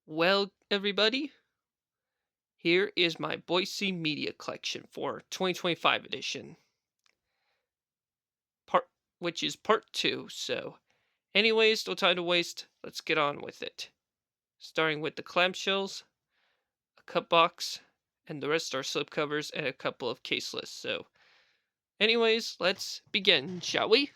Well, everybody, here is my Boise Media Collection for 2025 edition, part which is part 2. So, anyways, no time to waste. Let's get on with it. Starting with the clamshells, a cut box, and the rest are slipcovers and a couple of caseless. So, anyways, let's begin, shall we?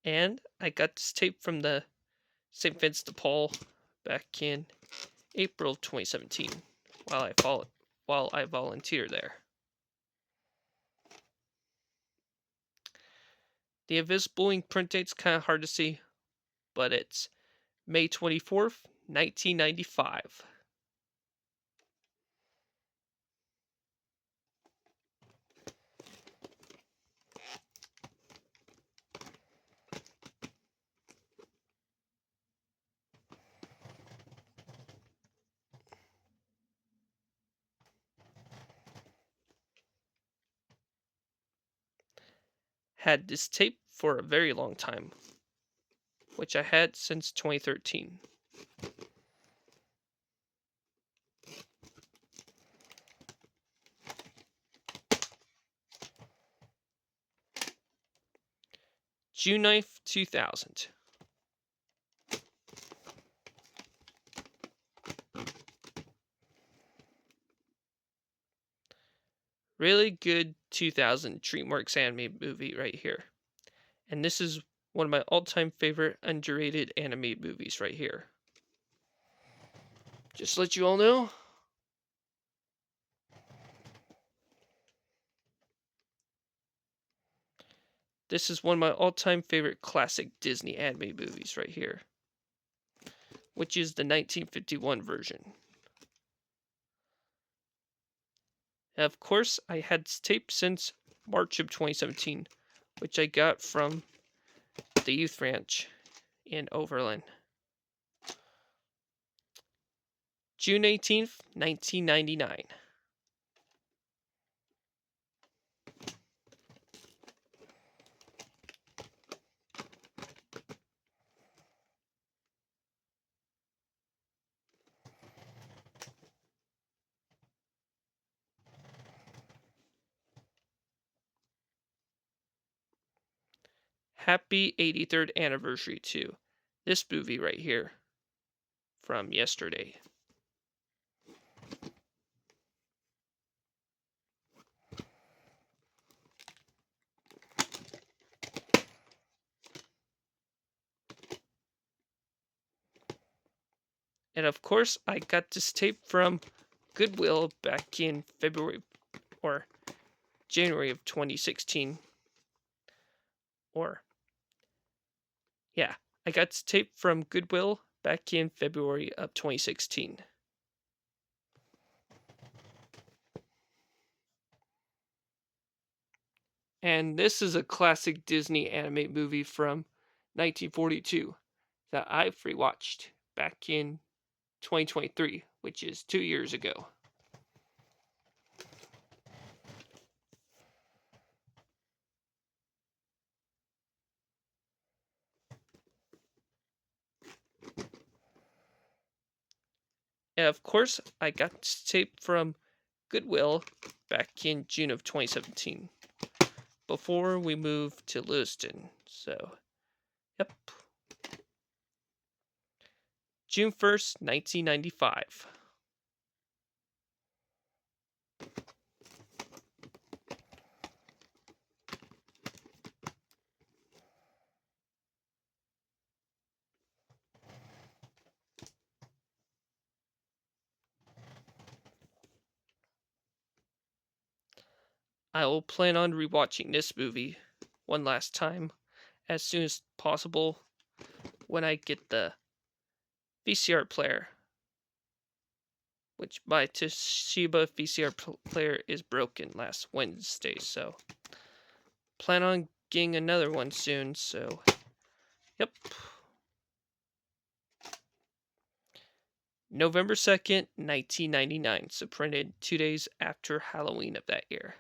And I got this tape from the St. Vincent de Paul back in April 2017 while I volunteer there. The invisible ink print date's kind of hard to see, but it's May 24th, 1995. Had this tape for a very long time, which I had since 2013. June 9th, 2000. Really good 2000 DreamWorks anime movie right here. And this is one of my all-time favorite underrated anime movies right here. Just to let you all know, this is one of my all-time favorite classic Disney anime movies right here, which is the 1951 version. And of course, I had this tape since March of 2017, which I got from the youth ranch in Overland. June 18th, 1999. Happy 83rd anniversary to this movie right here from yesterday. And of course, I got this tape from Goodwill back in February or January of 2016. I got this tape from Goodwill back in February of 2016. And this is a classic Disney anime movie from 1942 that I've rewatched back in 2023, which is 2 years ago. And of course, I got this tape from Goodwill back in June of 2017 before we moved to Lewiston. So, yep. June 1st, 1995. I will plan on rewatching this movie one last time as soon as possible when I get the VCR player, which my Toshiba VCR player is broken last Wednesday, so plan on getting another one soon, so yep. November 2nd, 1999, so printed 2 days after Halloween of that year.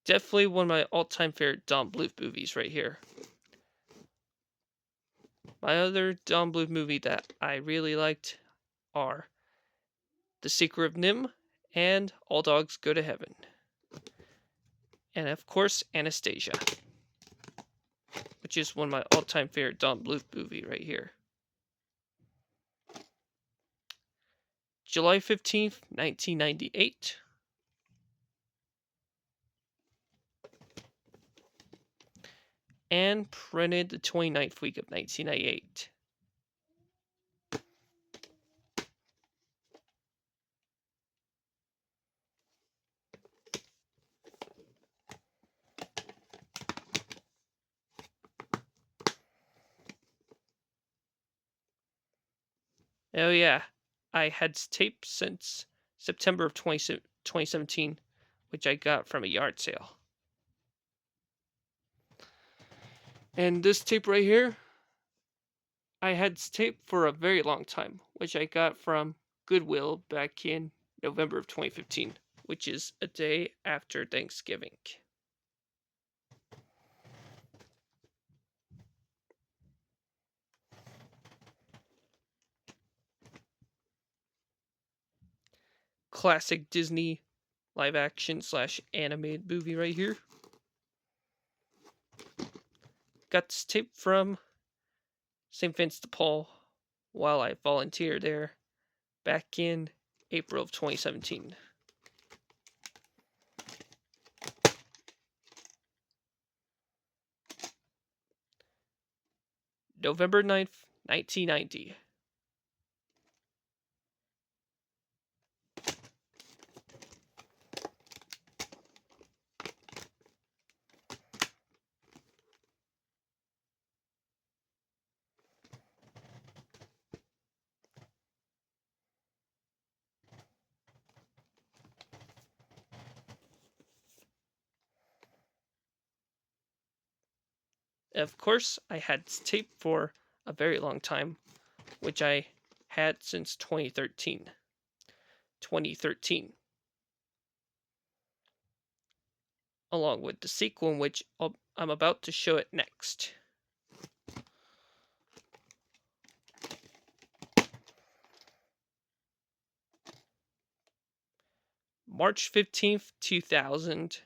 Definitely one of my all-time favorite Don Bluth movies right here. My other Don Bluth movie that I really liked are The Secret of Nim and All Dogs Go to Heaven. And of course, Anastasia, which is one of my all-time favorite Don Bluth movie right here. July 15th, 1998. And printed the 29th week of 1998. Oh yeah, I had tape since September of 2017, which I got from a yard sale. And this tape right here, I had tape for a very long time, which I got from Goodwill back in November of 2015, which is a day after Thanksgiving. Classic Disney live action / animated movie right here. Got this tape from St. Vincent de Paul while I volunteered there back in April of 2017. November 9th, 1990. Of course, I had tape for a very long time, which I had since 2013. 2013. Along with the sequel, in which I'm about to show it next. March 15th, 2000.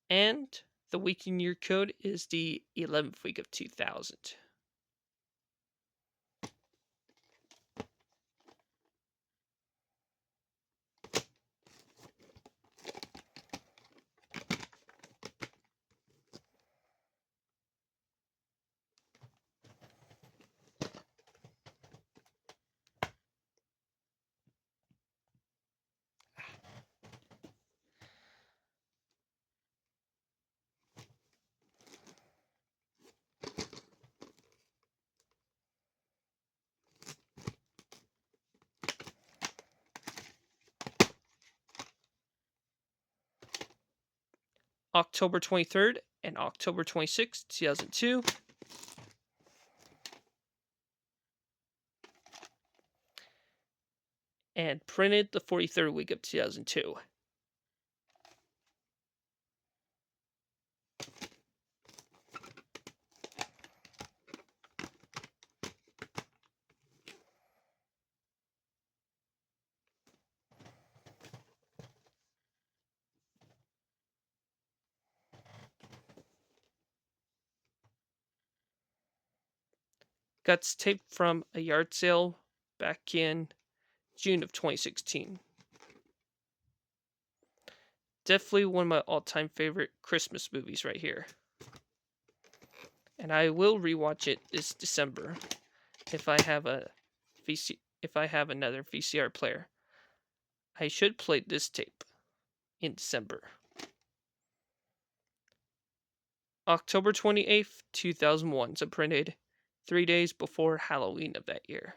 And the week in year code is the 11th week of 2000. October 23rd and October 26th, 2002. And printed the 43rd week of 2002. Got taped from a yard sale back in June of 2016. Definitely one of my all-time favorite Christmas movies right here. And I will rewatch it this December if I have another VCR player. I should play this tape in December. October 28th, 2001, so printed 3 days before Halloween of that year.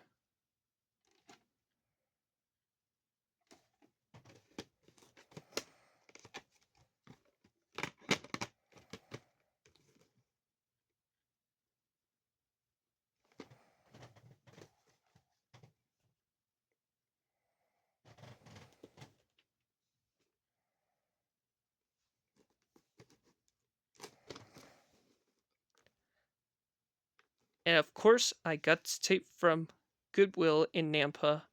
And of course, I got this tape from Goodwill in Nampa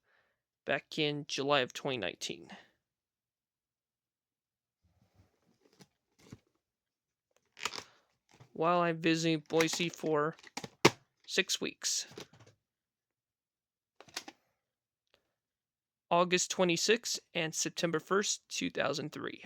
back in July of 2019. While I'm visiting Boise for 6 weeks. August 26th and September 1st, 2003.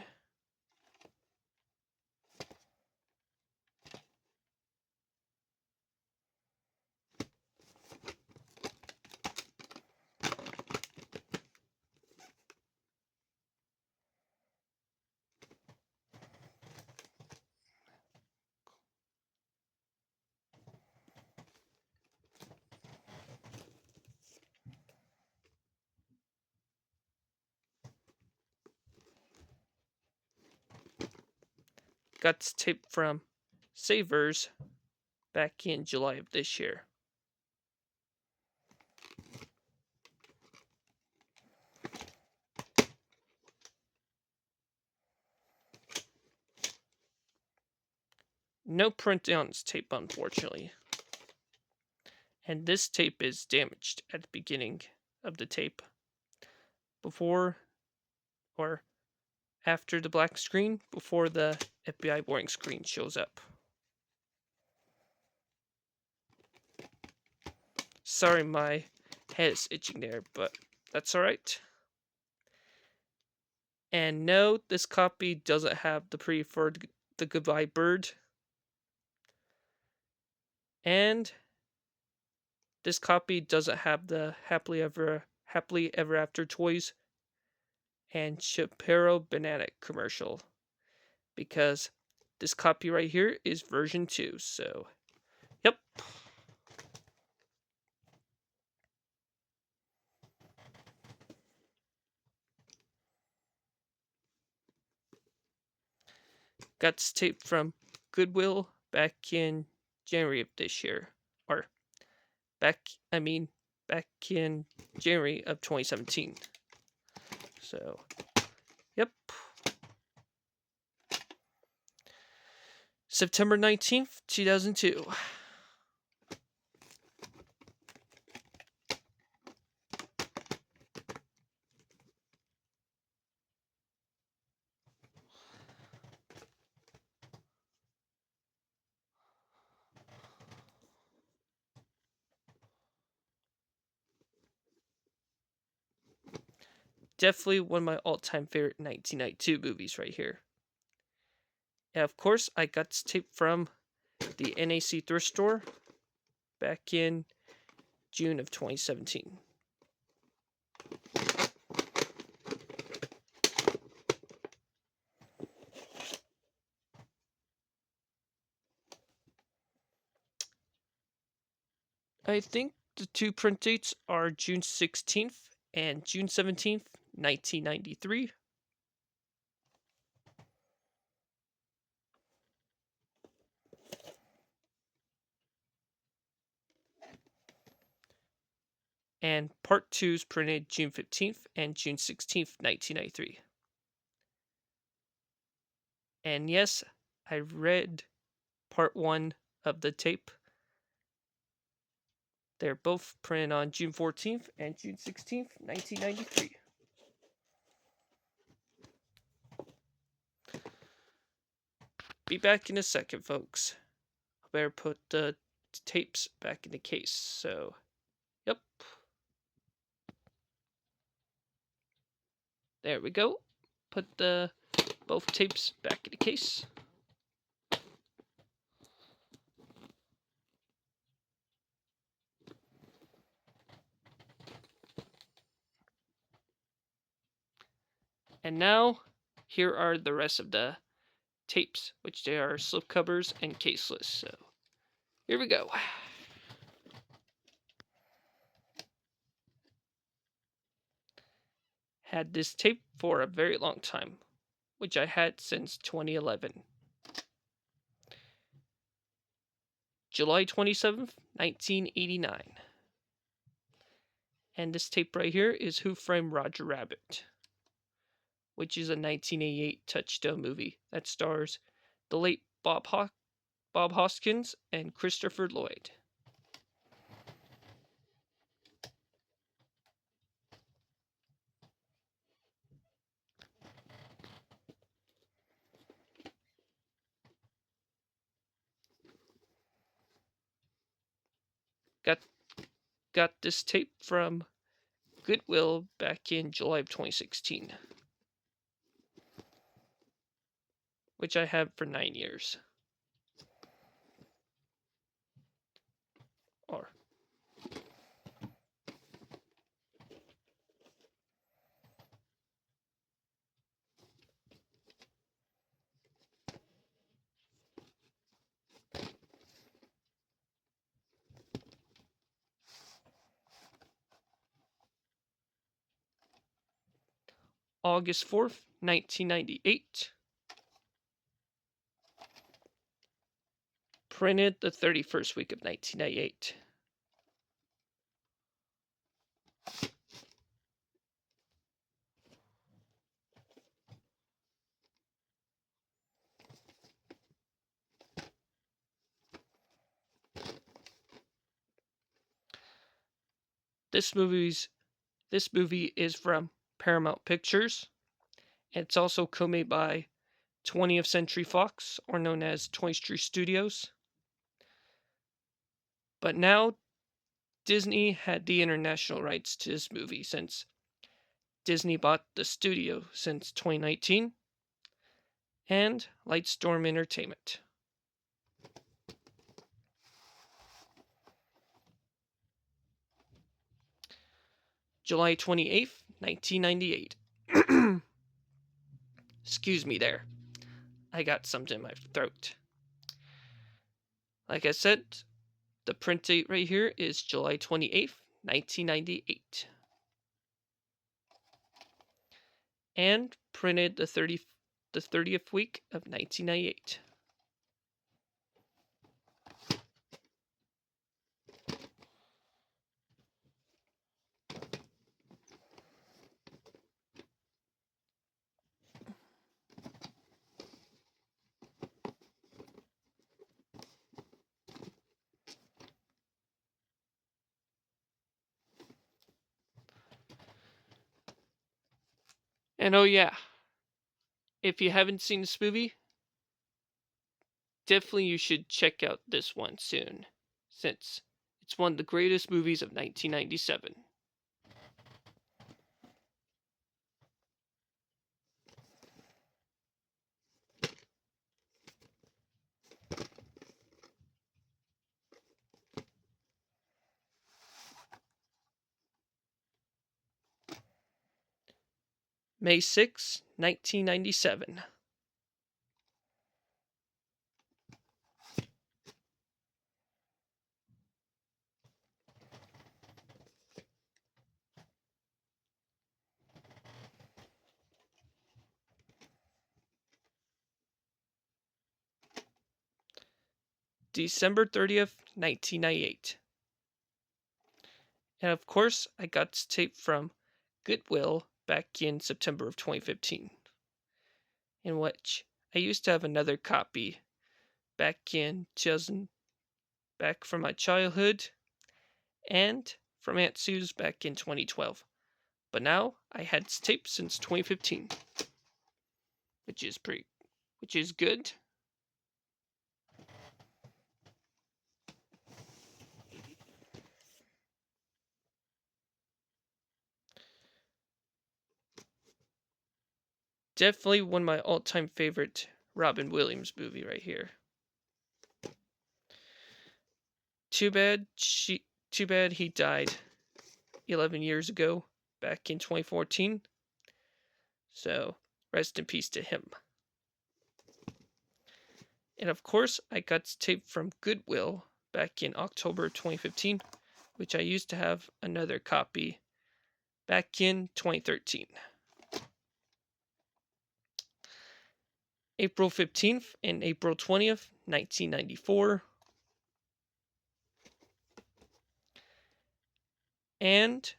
Got this tape from Savers back in July of this year. No print on this tape, unfortunately. And this tape is damaged at the beginning of the tape. Before or after the black screen, before the FBI warning screen shows up. Sorry, my head is itching there, but that's alright. And no, this copy doesn't have the preferred the goodbye bird. And this copy doesn't have the happily ever after toys and Shapiro banana commercial, because this copy right here is version 2. So, yep. Got this tape from Goodwill back in January of this year. Or back in January of 2017. So, yep. September 19th, 2002. Definitely one of my all-time favorite 1992 movies right here. And of course, I got this tape from the NAC thrift store back in June of 2017. I think the two print dates are June 16th and June 17th, 1993. And part 2 is printed June 15th and June 16th, 1993. And yes, I read part 1 of the tape. They're both printed on June 14th and June 16th, 1993. Be back in a second, folks. I better put the tapes back in the case. So, yep. There we go. Put the both tapes back in the case. And now, here are the rest of the tapes, which they are slipcovers and caseless. So here we go. Had this tape for a very long time, which I had since 2011. July 27th, 1989. And this tape right here is Who Framed Roger Rabbit, which is a 1988 Touchstone movie that stars the late Bob Hoskins and Christopher Lloyd. Got got this tape from Goodwill back in July of 2016, which I have for 9 years. Or August 4th, 1998. Printed the 31st week of 1998. This movie is from Paramount Pictures. It's also co-made by 20th Century Fox, or known as 20th Street Studios. But now Disney had the international rights to this movie since Disney bought the studio since 2019 and Lightstorm Entertainment. July 28th, 1998. Excuse me there. I got something in my throat. Like I said, the print date right here is July 28th, 1998. And printed the 30th week of 1998. And oh yeah, if you haven't seen this movie, definitely you should check out this one soon, since it's one of the greatest movies of 1997. May 6, 1997. December 30th, 1998. And of course, I got this tape from Goodwill back in September of 2015, in which I used to have another copy back in 2000, back from my childhood, and from Aunt Sue's back in 2012. But now I had this tape since 2015, which is good. Definitely one of my all-time favorite Robin Williams movie right here. Too bad he died 11 years ago, back in 2014. So, rest in peace to him. And of course, I got this tape from Goodwill back in October 2015, which I used to have another copy back in 2013. April 15th and April 20th, 1994. And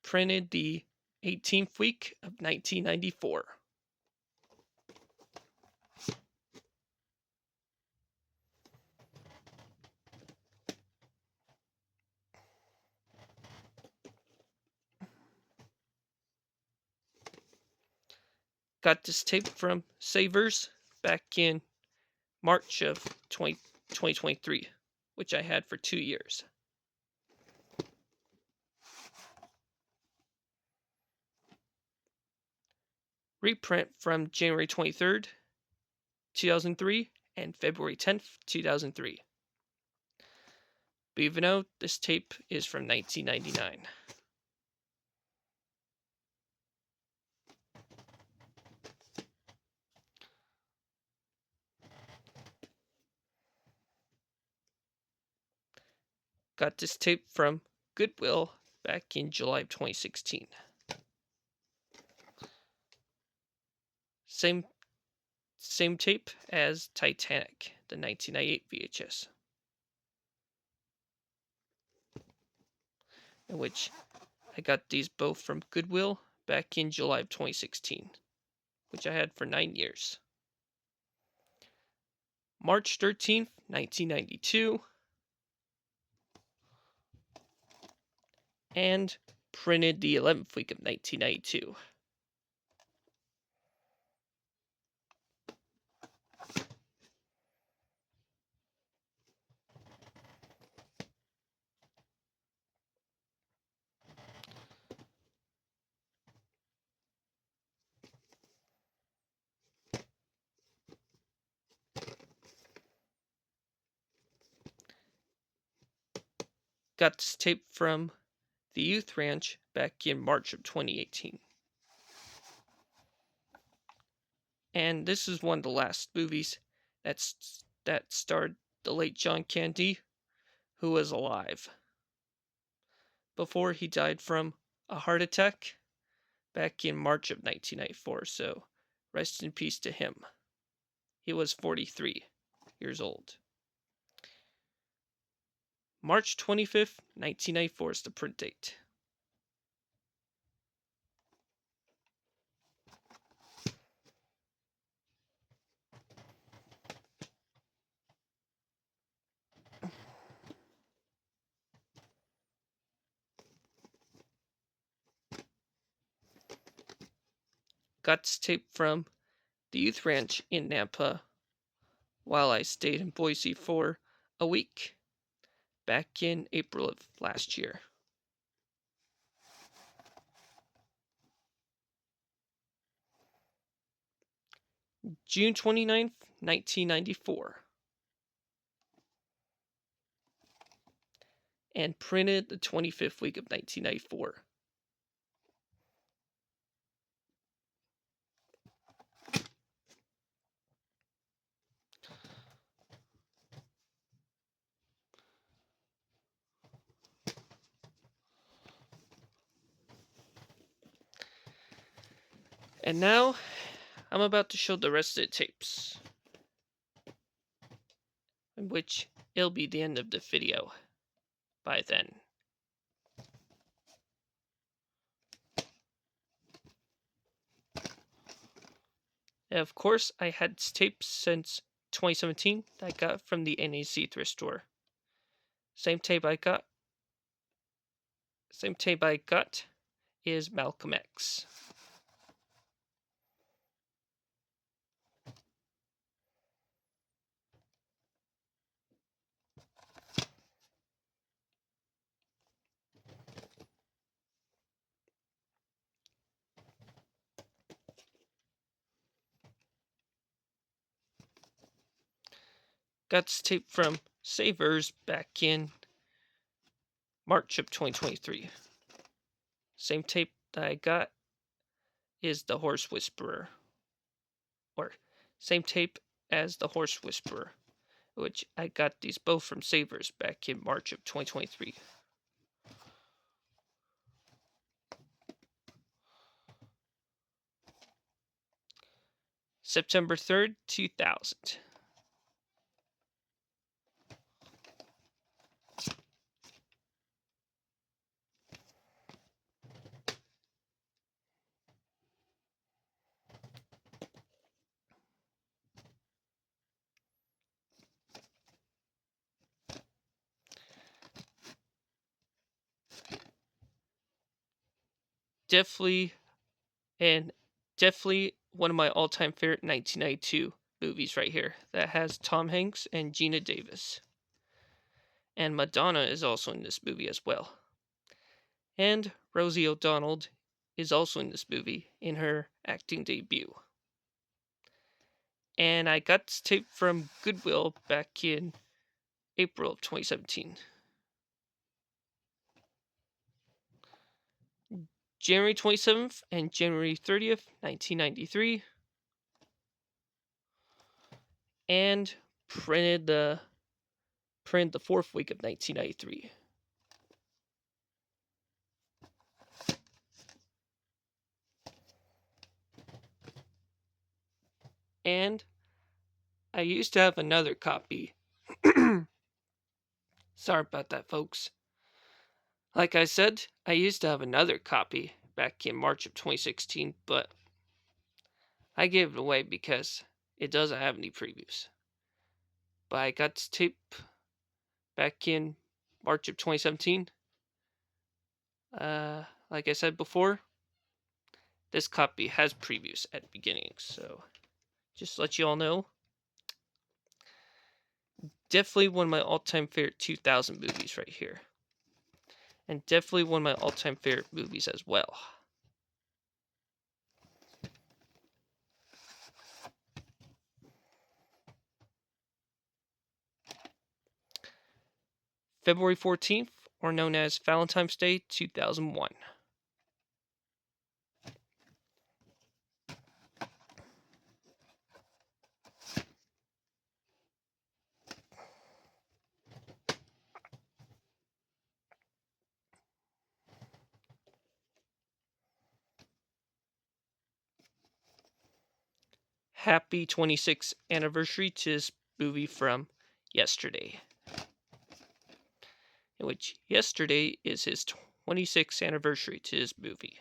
printed the 18th week of 1994. Got this tape from Savers back in March of 2023, which I had for 2 years. Reprint from January 23rd, 2003 and February 10th, 2003. But even though this tape is from 1999. Got this tape from Goodwill back in July of 2016. Same tape as Titanic, the 1998 VHS. In which I got these both from Goodwill back in July of 2016, which I had for 9 years. March 13th, 1992. And printed the 11th week of 1992. Got this tape from the Youth Ranch back in March of 2018. And this is one of the last movies that starred the late John Candy, who was alive before he died from a heart attack back in March of 1994. So rest in peace to him. He was 43 years old. March 25th, 1994 is the print date. Got this tape from the Youth Ranch in Nampa while I stayed in Boise for a week back in April of last year. June 29th, 1994. And printed the 25th week of 1994. And now, I'm about to show the rest of the tapes, in which it'll be the end of the video by then. And of course, I had tapes since 2017 that I got from the NAC thrift store. Same tape I got is Malcolm X. Got this tape from Savers back in March of 2023. Same tape that I got is The Horse Whisperer. Or same tape as the Horse Whisperer, which I got these both from Savers back in March of 2023. September 3rd, 2000. Definitely, and definitely one of my all-time favorite 1992 movies right here that has Tom Hanks and Gina Davis. And Madonna is also in this movie as well. And Rosie O'Donnell is also in this movie in her acting debut. And I got this tape from Goodwill back in April of 2017. January 27th and January 30th, 1993. And printed the fourth week of 1993. And I used to have another copy. Sorry about that, folks. Like I said, I used to have another copy back in March of 2016, but I gave it away because it doesn't have any previews. But I got this tape back in March of 2017. Like I said before, this copy has previews at the beginning, so just to let you all know. Definitely one of my all-time favorite 2000 movies right here. And definitely one of my all-time favorite movies as well. February 14th, or known as Valentine's Day 2001. Happy 26th anniversary to this movie from yesterday. In which yesterday is his 26th anniversary to his movie.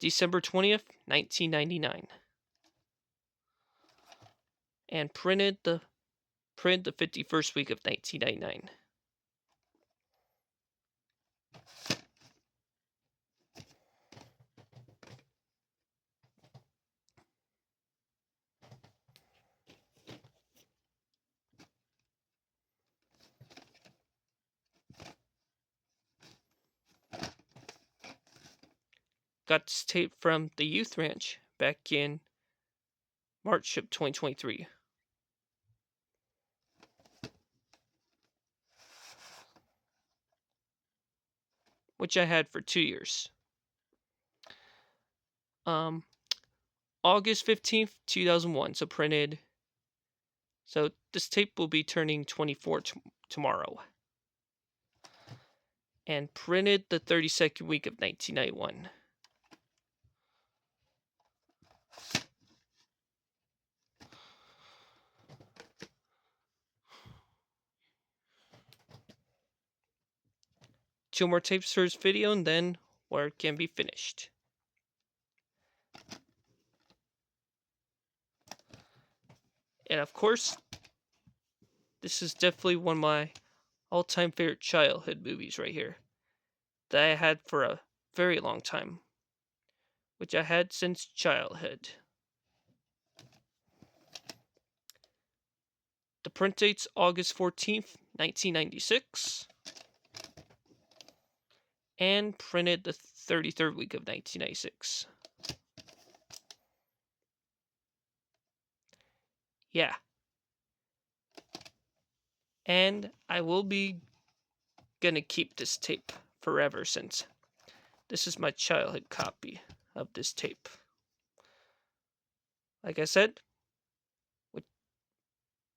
December 20th, 1999. And printed the 51st week of 1999. Got this tape from the Youth Ranch back in March of 2023. Which I had for 2 years. August 15th, 2001. So printed. So this tape will be turning 24 tomorrow. And printed the 32nd week of 1991. Two more tapes for this video and then work can be finished. And of course, this is definitely one of my all-time favorite childhood movies right here. That I had for a very long time. Which I had since childhood. The print date's August 14th, 1996. And printed the 33rd week of 1996. Yeah. And I will be gonna keep this tape forever since This is my childhood copy of this tape. Like I said,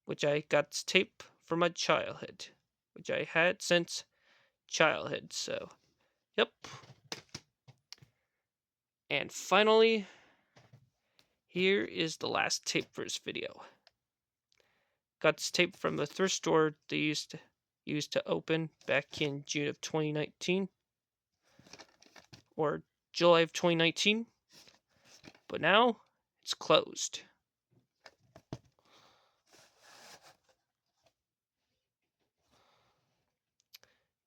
which I got this tape from my childhood, which I had since childhood. So, yep. And finally, here is the last tape for this video. Got this tape from the thrift store they used to open back in June of 2019 or July of 2019, but now it's closed.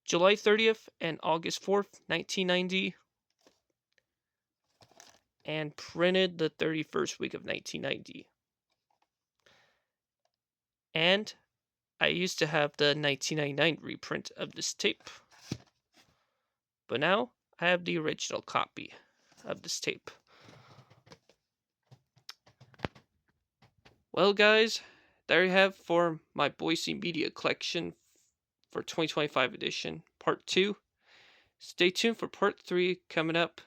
July 30th and August 4th, 1990, and printed the 31st week of 1990. And I used to have the 1999 reprint of this tape, but now I have the original copy of this tape. Well, guys, there you have for my Boise Media Collection for 2025 edition, Part 2. Stay tuned for Part 3 coming up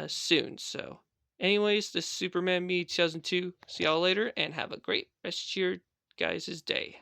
soon. So, anyways, this is Superman Me 2002. See y'all later, and have a great rest of your guys' day.